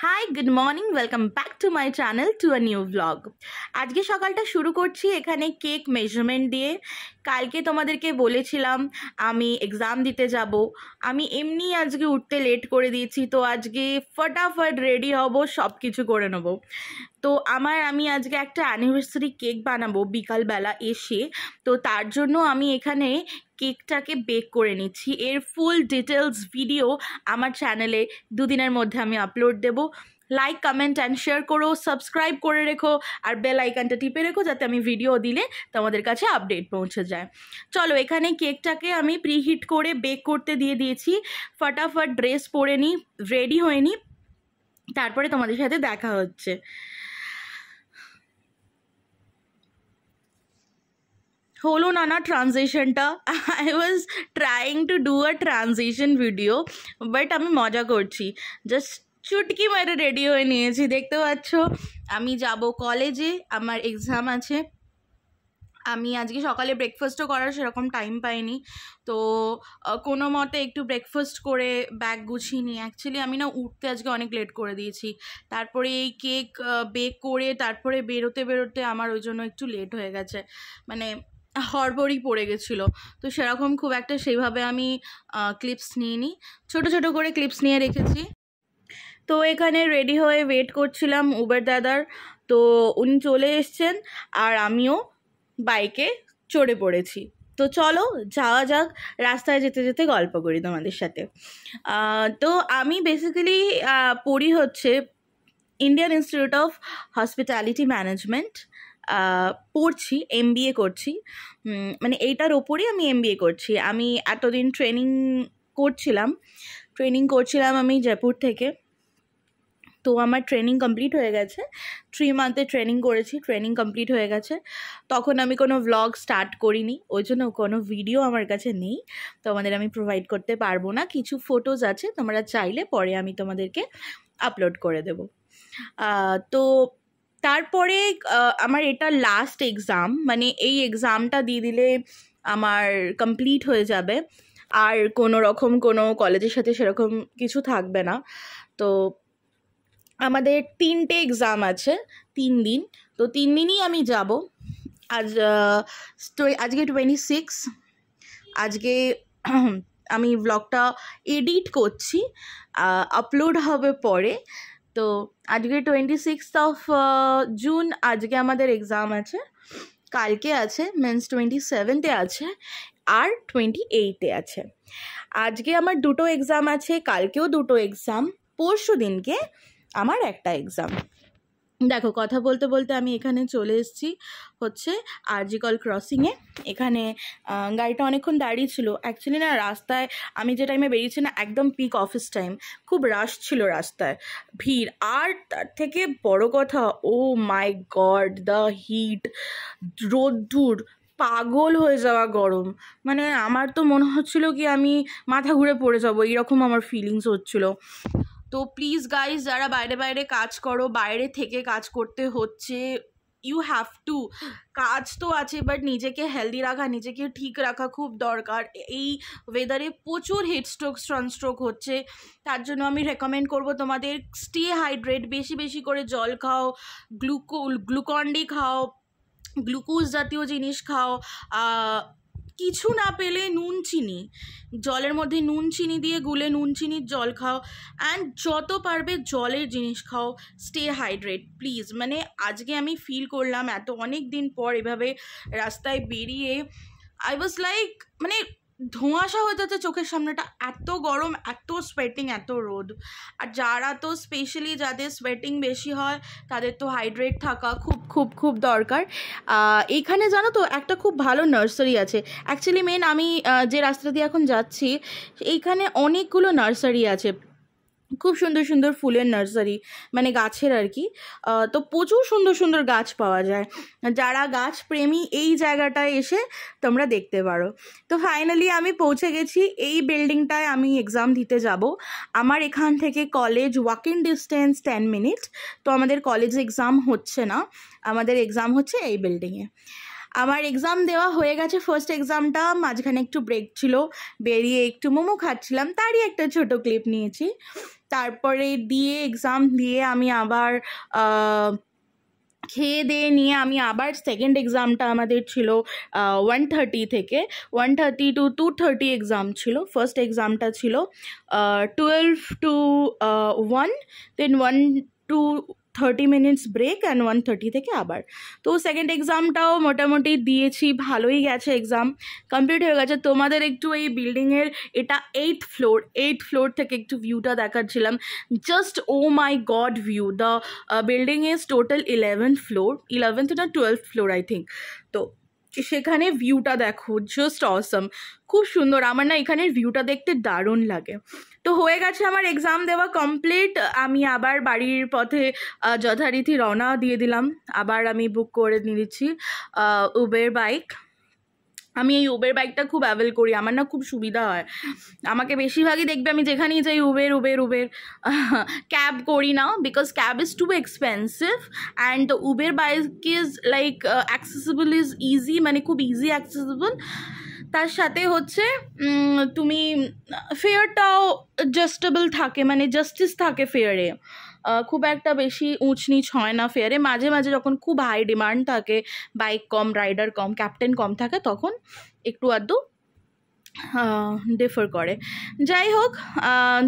Hi good morning welcome back to my channel to a new blog. আজকে সকালটা শুরু করছি এখানে কেক মেজারমেন্ট দিয়ে। কালকে তোমাদেরকে বলেছিলাম আমি এক্সাম দিতে যাব, আমি এমনি আজকে উঠতে লেট করে দিয়েছি, তো আজকে ফটাফট রেডি হব, সব কিছু করে নেব। তো আমি আজকে একটা অ্যানিভার্সারি কেক বানাবো বিকালবেলা এসে, তো তার জন্য আমি এখানে কেকটাকে বেক করে নিচ্ছি। এর ফুল ডিটেলস ভিডিও আমার চ্যানেলে দুদিনের মধ্যে আমি আপলোড দেব। লাইক কমেন্ট অ্যান্ড শেয়ার করো, সাবস্ক্রাইব করে রেখো আর বেল আইকনটা টিপে রেখো যাতে আমি ভিডিও দিলে তোমাদের কাছে আপডেট পৌঁছে যায়। চলো, এখানে কেকটাকে আমি প্রিহিট করে বেক করতে দিয়ে দিয়েছি। ফটাফট ড্রেস পরে নিই, রেডি হয়ে নিই, তারপরে তোমাদের সাথে দেখা হচ্ছে। হলো না ট্রানজিশনটা, I was trying to do a transition video, but আমি মজা করছি, জাস্ট চুটকি মেরে রেডি হয়ে নিয়েছি। দেখতে পাচ্ছ আমি যাব কলেজে, আমার এক্সাম আছে। আমি আজকে সকালে ব্রেকফাস্টও করার সেরকম টাইম পাইনি, তো কোনো মতে একটু ব্রেকফাস্ট করে ব্যাগ গুছিয়ে নিই। অ্যাকচুয়ালি আমি না উঠতে আজকে অনেক লেট করে দিয়েছি, তারপরে এই কেক বেক করে তারপরে বেরোতে আমার ওই জন্য একটু লেট হয়ে গেছে, মানে হড়বড়ি পড়ে গেছিলো। তো সেরকম খুব একটা সেইভাবে আমি ক্লিপস নিইনি, ছোট ছোট করে ক্লিপস নিয়ে রেখেছি। তো এখানে রেডি হয়ে ওয়েট করছিলাম উবের দাদার, তো উনি চলে এসছেন আর আমিও বাইকে চড়ে পড়েছি। তো চলো যাওয়া যাক, রাস্তায় যেতে যেতে গল্প করি তোমাদের সাথে। তো আমি বেসিক্যালি পড়ি হচ্ছে Indian institute of hospitality management, পড়ছি, MBA করছি, মানে এইটার ওপরই আমি MBA করছি। আমি এতদিন ট্রেনিং করছিলাম আমি জয়পুর থেকে। তো আমার ট্রেনিং কমপ্লিট হয়ে গেছে, 3 মান্থে ট্রেনিং করেছি, ট্রেনিং কমপ্লিট হয়ে গেছে। তখন আমি কোনো ভ্লগ স্টার্ট করিনি, ওই জন্য কোনো ভিডিও আমার কাছে নেই, তোমাদের আমি প্রোভাইড করতে পারবো না। কিছু ফটোজ আছে, তোমরা চাইলে পরে আমি তোমাদেরকে আপলোড করে দেব। তো তারপরে আমার এটা লাস্ট এক্সাম, মানে এই এক্সামটা দিয়ে দিলে আমার কমপ্লিট হয়ে যাবে, আর কোনো রকম কোনো কলেজের সাথে সেরকম কিছু থাকবে না। তো আমাদের 3টে এক্সাম আছে, 3 দিন, তো 3 দিনই আমি যাব। আজকে 26, আজকে আমি ব্লগটা এডিট করছি, আপলোড হবে পরে। তো আজকে 26 অফ জুন, আজকে আমাদের এক্সাম আছে, কালকে আছে মিনস 27-এ আছে, আর 28-এ আছে। আজকে আমার 2টো এক্সাম আছে, কালকেও 2টো এক্সাম, পরশু দিনকে আমার একটা এক্সাম। দেখো কথা বলতে বলতে আমি এখানে চলে এসেছি হচ্ছে আরজিকল ক্রসিংয়ে। এখানে গাড়িটা অনেকক্ষণ দাঁড়িয়ে ছিল। অ্যাকচুয়ালি না রাস্তায় আমি যে টাইমে বেরিয়েছি না, একদম পিক অফিস টাইম, খুব রাশ ছিল রাস্তায়, ভিড়। আর তার থেকে বড় কথা, ও মাই গড, দ্য হিট, রোদ্দুর, পাগল হয়ে যাওয়া গরম, মানে আমার তো মনে হচ্ছিল কি আমি মাথা ঘুরে পড়ে যাবো, এইরকম আমার ফিলিংস হচ্ছিল। তো প্লিজ গাইজ, যারা বাইরে কাজ করো, বাইরে থেকে কাজ করতে হচ্ছে, ইউ হ্যাভ টু, কাজ তো আছে বাট নিজেকে হেলদি রাখা, নিজেকে ঠিক রাখা খুব দরকার। এই ওয়েদারে প্রচুর হিটস্ট্রোক, সানস্ট্রোক হচ্ছে, তার জন্য আমি রেকমেন্ড করব তোমাদের স্টে হাইড্রেট, বেশি বেশি করে জল খাও, গ্লুকন-ডি খাও, গ্লুকোজ জাতীয় জিনিস খাও, কিছু না পেলে নুন চিনি, জলের মধ্যে নুন চিনি দিয়ে গুলে নুন চিনির জল খাও, অ্যান্ড যত পারবে জলের জিনিস খাও। Stay hydrate please. মানে আজকে আমি ফিল করলাম এত অনেক দিন পর এভাবে রাস্তায় বেরিয়ে, আই ওয়াজ লাইক, মানে ধোঁয়াশা হয়ে যাচ্ছে চোখের সামনেটা, এত গরম, এত সোয়েটিং, এত রোদ। আর যারা তো স্পেশালি যাদের সোয়েটিং বেশি হয় তাদের তো হাইড্রেট থাকা খুব খুব খুব দরকার। এইখানে জানো তো একটা খুব ভালো নার্সারি আছে। অ্যাকচুয়ালি আমি যে রাস্তা দিয়ে এখন যাচ্ছি, এইখানে অনেকগুলো নার্সারি আছে, খুব সুন্দর সুন্দর ফুলের নার্সারি, মানে গাছের আর কি। তো প্রচুর সুন্দর সুন্দর গাছ পাওয়া যায়, যারা গাছ প্রেমী এই জায়গাটায় এসে তোমরা দেখতে পারো। তো ফাইনালি আমি পৌঁছে গেছি, এই বিল্ডিংটায় আমি এক্সাম দিতে যাব। আমার এখান থেকে কলেজ ওয়াকিং ডিস্টেন্স 10 মিনিট। তো আমাদের কলেজে এক্সাম হচ্ছে না, আমাদের এক্সাম হচ্ছে এই বিল্ডিংয়ে। আমার এক্সাম দেওয়া হয়ে গেছে, ফার্স্ট এক্সামটা, মাঝখানে একটু ব্রেক ছিল, বেরিয়ে একটু মোমো খাচ্ছিলাম, তারই একটা ছোট ক্লিপ নিয়েছি। তারপরে এক্সাম দিয়ে আমি আবার খেয়ে দিয়ে নিয়ে আমি আবার সেকেন্ড এক্সামটা আমাদের ছিল 1:30 থেকে 1:30 to 2:30 এক্সাম ছিল। ফার্স্ট এক্সামটা ছিল 12 to 1, then 1 to 30 minutes break and 1:30 থেকে আবার। তো সেকেন্ড এক্সামটাও মোটামুটি দিয়েছি, ভালোই গেছে, এক্সাম কমপ্লিট হয়ে গেছে। তোমাদের একটু এই বিল্ডিংয়ের, এটা 8th ফ্লোর থেকে একটু ভিউটা দেখাচ্ছিলাম। Just oh my god view, the building is total 11th floor, 11th না 12th ফ্লোর আই থিঙ্ক। তো সেখানে ভিউটা দেখো, জাস্ট অসম, খুব সুন্দর। আমার না এখানের ভিউটা দেখতে দারুণ লাগে। তো হয়ে গেছে আমার এক্সাম দেওয়া কমপ্লিট। আমি আবার বাড়ির পথে যথারীতি রওনা দিয়ে দিলাম। আবার আমি বুক করে নিয়েছি উবের বাইক। আমি এই উবের বাইকটা খুব অ্যাভেল করি, আমার না খুব সুবিধা হয়। আমাকে বেশিরভাগই দেখবে আমি যেখানেই যাই উবের ক্যাব করি না, because cab is too expensive and the Uber bike is like accessible, is easy, মানে খুব ইজি অ্যাক্সেসিবল। তার সাথে হচ্ছে তুমি ফেয়ারটাও অ্যাডজাস্টেবল থাকে, মানে জাস্টিস থাকে ফেয়ারে, খুব একটা বেশি উঁচ নিচ হয় না ফেয়ারে। মাঝে মাঝে যখন খুব হাই ডিমান্ড থাকে, বাইক কম, রাইডার কম, ক্যাপ্টেন কম থাকে, তখন একটু আধটু ডিফার করে। যাই হোক,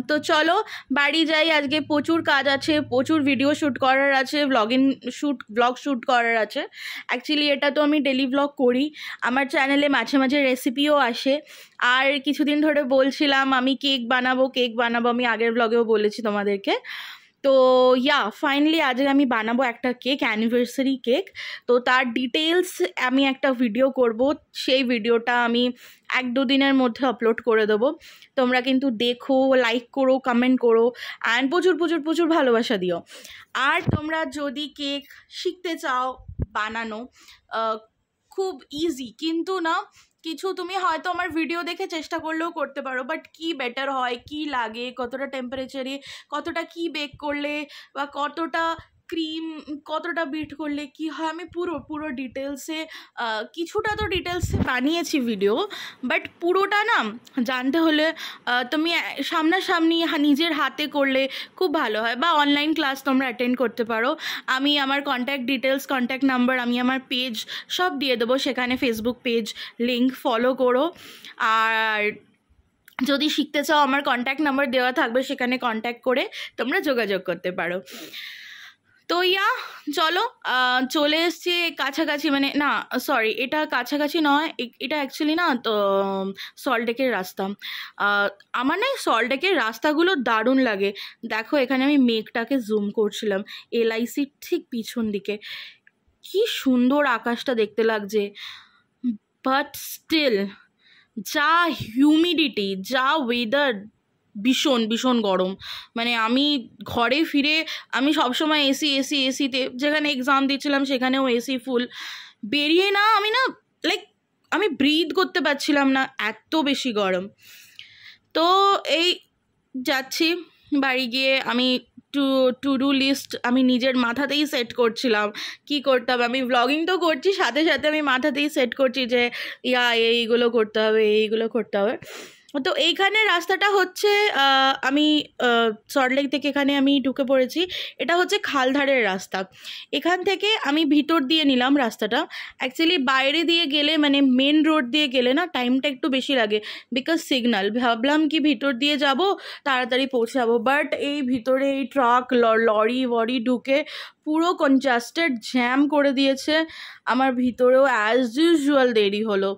তো চলো বাড়ি যাই। আজকে প্রচুর কাজ আছে, প্রচুর ভিডিও শ্যুট করার আছে, ব্লগ শ্যুট করার আছে। অ্যাকচুয়ালি এটা তো আমি ডেলি ব্লগ করি, আমার চ্যানেলে মাঝে মাঝে রেসিপিও আসে। আর কিছুদিন ধরে বলছিলাম আমি কেক বানাবো, আমি আগের ব্লগেও বলেছি তোমাদেরকে। তো ফাইনালি আজকে আমি বানাবো একটা কেক, অ্যানিভার্সারি কেক। তো তার ডিটেলস আমি একটা ভিডিও করব, সেই ভিডিওটা আমি 1-2 দিনের মধ্যে আপলোড করে দেবো। তোমরা কিন্তু দেখো, লাইক করো, কমেন্ট করো অ্যান্ড প্রচুর প্রচুর প্রচুর ভালোবাসা দিও। আর তোমরা যদি কেক শিখতে চাও বানানো, খুব ইজি, কিন্তু না কিছু তুমি হয়তো আমার ভিডিও দেখে চেষ্টা করলেও করতে পারো, বাট কি বেটার হয়, কি লাগে, কতটা টেম্পারেচারে, কতটা কি বেক করলে, বা কতটা ক্রিম, কতটা বিট করলে কি হয়, আমি পুরো ডিটেলসে, কিছুটা তো ডিটেলসে বানিয়েছি ভিডিও, বাট পুরোটা না জানতে হলে তুমি সামনাসামনি নিজের হাতে করলে খুব ভালো হয়, বা অনলাইন ক্লাস তোমরা অ্যাটেন্ড করতে পারো। আমি আমার কন্ট্যাক্ট ডিটেলস, কন্ট্যাক্ট নাম্বার, আমি আমার পেজ সব দিয়ে দেবো, সেখানে ফেসবুক পেজ লিঙ্ক, ফলো করো। আর যদি শিখতে চাও আমার কন্ট্যাক্ট নাম্বার দেওয়া থাকবে, সেখানে কন্ট্যাক্ট করে তোমরা যোগাযোগ করতে পারো। তো চলো চলে এসছি কাছাকাছি, মানে না সরি, এটা কাছাকাছি নয়, এটা অ্যাকচুয়ালি না তো সল্টলেকের রাস্তা। আমার না সল্টলেকের রাস্তাগুলো দারুণ লাগে। দেখো এখানে আমি মেঘটাকে জুম করছিলাম, LICর ঠিক পিছন দিকে, কি সুন্দর আকাশটা দেখতে লাগছে। বাট স্টিল যা হিউমিডিটি, যা ওয়েদার, ভীষণ গরম। মানে আমি ঘরে ফিরে আমি সবসময় এসিতে, যেখানে এক্সাম দিচ্ছিলাম সেখানেও এসি ফুল, বেরিয়ে না আমি না লাইক আমি ব্রিথ করতে পারছিলাম না, এত বেশি গরম। তো এই যাচ্ছি বাড়ি গিয়ে, আমি টু ডু লিস্ট আমি নিজের মাথাতেই সেট করছিলাম কি করতে হবে। আমি ভ্লগিং তো করছি, সাথে সাথে আমি মাথাতেই সেট করছি যে এইগুলো করতে হবে। তো এইখানে রাস্তাটা হচ্ছে, আমি সল্টলেক থেকে এখানে আমি ঢুকে পড়েছি, এটা হচ্ছে খালধারের রাস্তা। এখান থেকে আমি ভিতর দিয়ে নিলাম রাস্তাটা। অ্যাকচুয়ালি বাইরে দিয়ে গেলে, মানে মেন রোড দিয়ে গেলে না টাইমটা একটু বেশি লাগে, বিকজ সিগনাল, ভাবলাম কি ভিতর দিয়ে যাব তাড়াতাড়ি পৌঁছাবো, বাট এই ভিতরে এই ট্রাক, লরি ঢুকে পুরো কনজাস্টেড, জ্যাম করে দিয়েছে। আমার ভিতরেও অ্যাজ ইউজুয়াল দেরি হলো।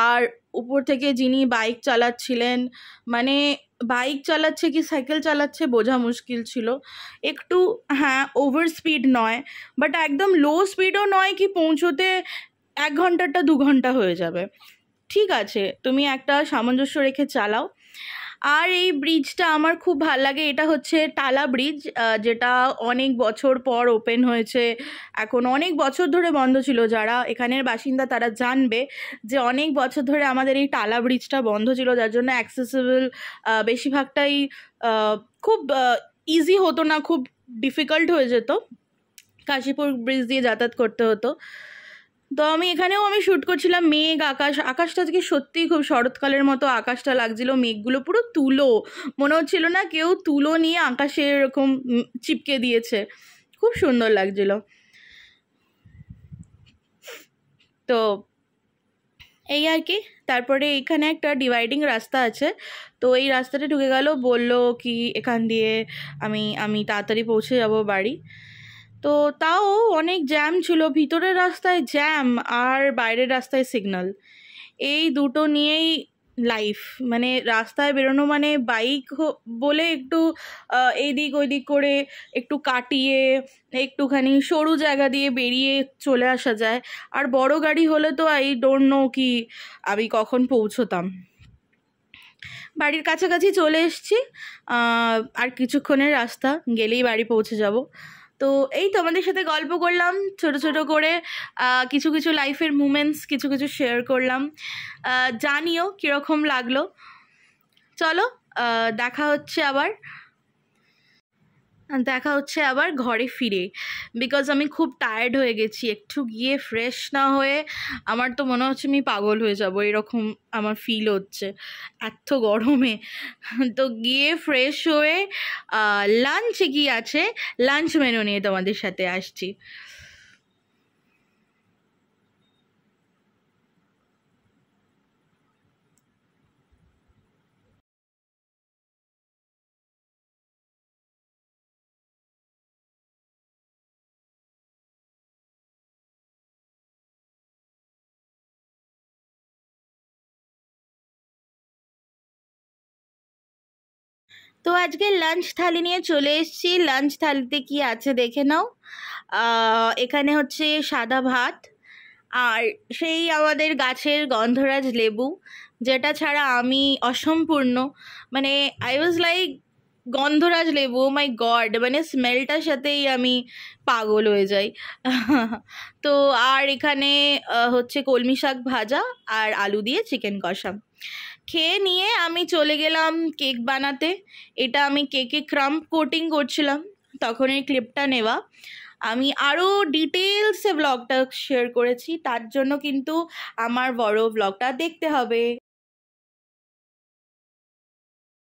আর উপর থেকে যিনি বাইক চালাচ্ছিলেন, মানে বাইক চালাচ্ছে কি সাইকেল চালাচ্ছে বোঝা মুশকিল ছিল। একটু ওভার স্পিড নয়, বাট একদম লো স্পিডও নয় কি পৌঁছোতে 1 ঘন্টাটা 2 ঘন্টা হয়ে যাবে। ঠিক আছে, তুমি একটা সামঞ্জস্য রেখে চালাও। আর এই ব্রিজটা আমার খুব ভালো লাগে, এটা হচ্ছে টালা ব্রিজ, যেটা অনেক বছর পর ওপেন হয়েছে। এখন অনেক বছর ধরে বন্ধ ছিল, যারা এখানের বাসিন্দা তারা জানবে যে অনেক বছর ধরে আমাদের এই টালা ব্রিজটা বন্ধ ছিল, যার জন্য অ্যাক্সেসিবল বেশিরভাগটাই খুব ইজি হতো না, খুব ডিফিকাল্ট হয়ে যেত, কাশীপুর ব্রিজ দিয়ে যাতায়াত করতে হতো। তো আমি এখানেও আমি শ্যুট করছিলাম মেঘ আকাশটা আজকে সত্যিই খুব শরৎকালের মতো আকাশটা লাগছিল, মেঘগুলো পুরো তুলো, মনে হচ্ছিল না কেউ তুলো নিয়ে আকাশে এরকম চিপকে দিয়েছে, খুব সুন্দর লাগছিল। তো এই আর কি। তারপরে এখানে একটা ডিভাইডিং রাস্তা আছে, তো এই রাস্তাটা ঢুকে গেল, বলল কি এখান দিয়ে আমি তাড়াতাড়ি পৌঁছে যাব বাড়ি। তো তাও অনেক জ্যাম ছিল, ভিতরের রাস্তায় জ্যাম আর বাইরের রাস্তায় সিগন্যাল, এই দুটো নিয়েই লাইফ। মানে রাস্তায় বেরোনো মানে বাইক বলে একটু এইদিক ওইদিক করে একটু কাটিয়ে একটুখানি সরু জায়গা দিয়ে বেরিয়ে চলে আসা যায়, আর বড় গাড়ি হলে তো আই ডোন্ট নো কি আমি কখন পৌঁছতাম। বাড়ির কাছাকাছি চলে এসেছি, আর কিছুক্ষণের রাস্তা গেলেই বাড়ি পৌঁছে যাব। তো এই তো আমাদের সাথে গল্প করলাম ছোট ছোট করে, কিছু কিছু লাইফের মুমেন্টস কিছু কিছু শেয়ার করলাম, জানিও কীরকম লাগলো। চলো দেখা হচ্ছে আবার ঘরে ফিরে, বিকজ আমি খুব টায়ার্ড হয়ে গেছি, একটু গিয়ে ফ্রেশ না হয়ে আমার তো মনে হচ্ছে আমি পাগল হয়ে যাব, এরকম আমার ফিল হচ্ছে এত গরমে। তো গিয়ে ফ্রেশ হয়ে লাঞ্চে কি আছে, লাঞ্চ মেনু নিয়ে তোমাদের সাথে আসছি। তো আজকে লাঞ্চ থালি নিয়ে চলে এসেছি, লাঞ্চ থালিতে কি আছে দেখে নাও। এখানে হচ্ছে সাদা ভাত, আর সেই আমাদের গাছের গন্ধরাজ লেবু, যেটা ছাড়া আমি অসম্পূর্ণ, মানে আই ওয়াজ লাইক গন্ধরাজ লেবু, মাই গড, মানে স্মেলটার সাথেই আমি পাগল হয়ে যাই। তো আর এখানে হচ্ছে কলমি শাক ভাজা আর আলু দিয়ে চিকেন কষা। খেয়ে নিয়ে আমি চলে গেলাম কেক বানাতে, এটা আমি কেকে ক্রাম্ব কোটিং করছিলাম, তখন এই ক্লিপটা নেওয়া। আমি আরও ডিটেলসে ব্লগটা শেয়ার করেছি, তার জন্য কিন্তু আমার বড় ব্লগটা দেখতে হবে।